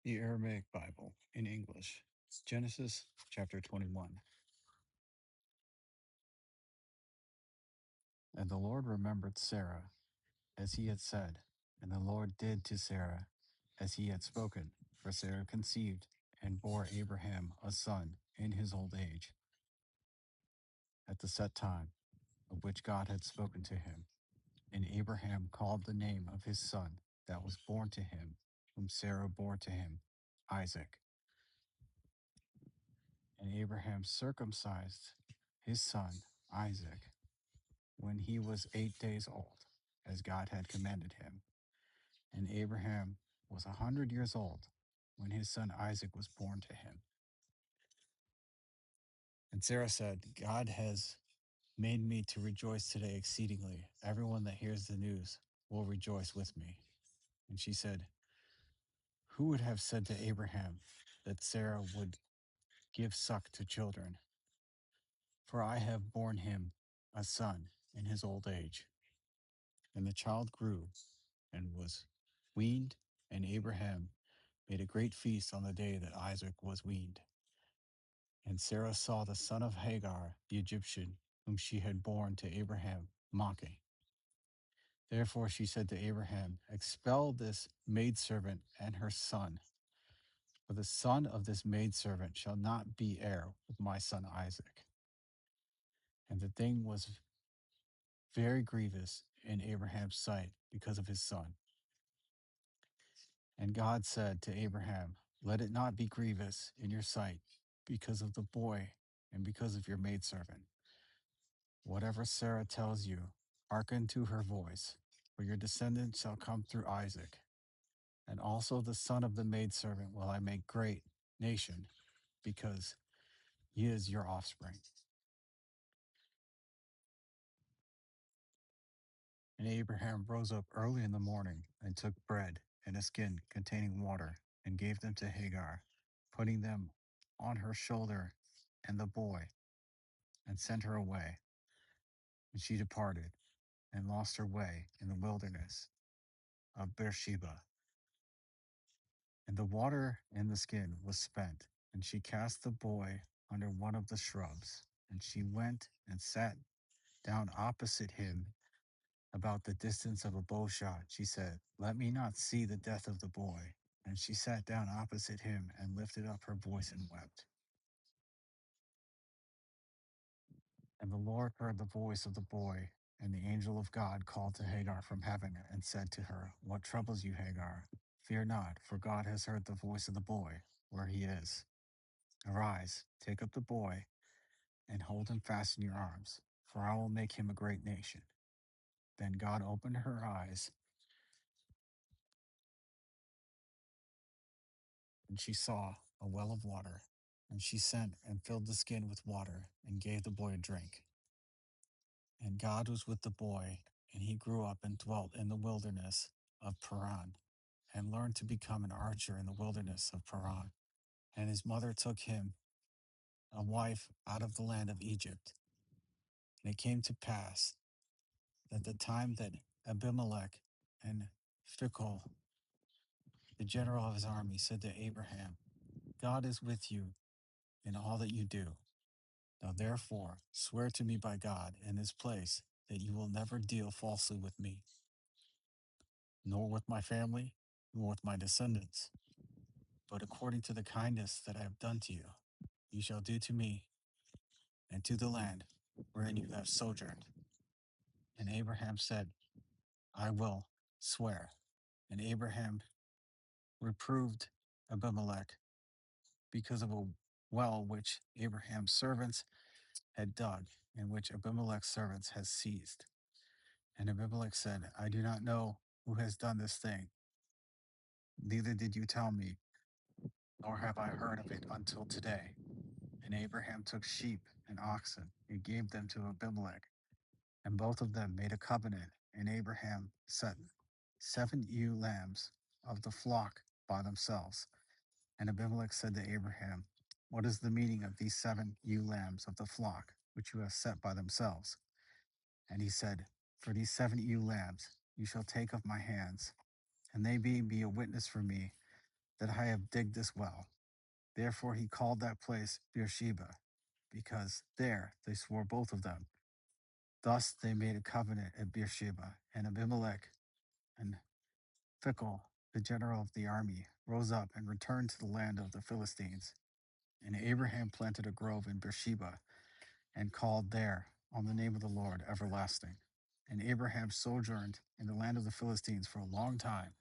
The Aramaic Bible in English. It's Genesis chapter 21. And the Lord remembered Sarah as he had said, and the Lord did to Sarah as he had spoken. For Sarah conceived and bore Abraham a son in his old age, at the set time of which God had spoken to him. And Abraham called the name of his son that was born to him, whom Sarah bore to him, Isaac. And Abraham circumcised his son Isaac when he was 8 days old, as God had commanded him. And Abraham was 100 years old when his son Isaac was born to him. And Sarah said, God has made me to rejoice today exceedingly. Everyone that hears the news will rejoice with me. And she said, who would have said to Abraham that Sarah would give suck to children? For I have borne him a son in his old age. And the child grew and was weaned, and Abraham made a great feast on the day that Isaac was weaned. And Sarah saw the son of Hagar, the Egyptian, whom she had borne to Abraham, mocking. Therefore she said to Abraham, expel this maidservant and her son, for the son of this maidservant shall not be heir with my son Isaac. And the thing was very grievous in Abraham's sight because of his son. And God said to Abraham, let it not be grievous in your sight because of the boy and because of your maidservant. Whatever Sarah tells you, hearken to her voice, for your descendant shall come through Isaac. And also the son of the maidservant will I make great nation, because he is your offspring. And Abraham rose up early in the morning and took bread and a skin containing water and gave them to Hagar, putting them on her shoulder and the boy, and sent her away. And she departed and lost her way in the wilderness of Beersheba. And the water in the skin was spent, and she cast the boy under one of the shrubs. And she went and sat down opposite him about the distance of a bow shot. She said, let me not see the death of the boy. And she sat down opposite him and lifted up her voice and wept. And the Lord heard the voice of the boy, and the angel of God called to Hagar from heaven and said to her, what troubles you, Hagar? Fear not, for God has heard the voice of the boy where he is. Arise, take up the boy, and hold him fast in your arms, for I will make him a great nation. Then God opened her eyes, and she saw a well of water. And she sent and filled the skin with water, and gave the boy a drink. And God was with the boy, and he grew up and dwelt in the wilderness of Paran, and learned to become an archer in the wilderness of Paran. And his mother took him a wife out of the land of Egypt. And it came to pass that the time that Abimelech and Phicol, the general of his army, said to Abraham, God is with you in all that you do. Now therefore swear to me by God in this place that you will never deal falsely with me, nor with my family, nor with my descendants, but according to the kindness that I have done to you, you shall do to me and to the land wherein you have sojourned. And Abraham said, I will swear. And Abraham reproved Abimelech because of a well which Abraham's servants had dug, and which Abimelech's servants had seized. And Abimelech said, I do not know who has done this thing, neither did you tell me, nor have I heard of it until today. And Abraham took sheep and oxen and gave them to Abimelech, and both of them made a covenant. And Abraham set 7 ewe lambs of the flock by themselves. And Abimelech said to Abraham, what is the meaning of these 7 ewe lambs of the flock, which you have set by themselves? And he said, for these 7 ewe lambs you shall take of my hands, and they be a witness for me that I have digged this well. Therefore he called that place Beersheba, because there they swore both of them. Thus they made a covenant at Beersheba, and Abimelech and Phicol, the general of the army, rose up and returned to the land of the Philistines. And Abraham planted a grove in Beersheba, and called there on the name of the Lord everlasting. And Abraham sojourned in the land of the Philistines for a long time.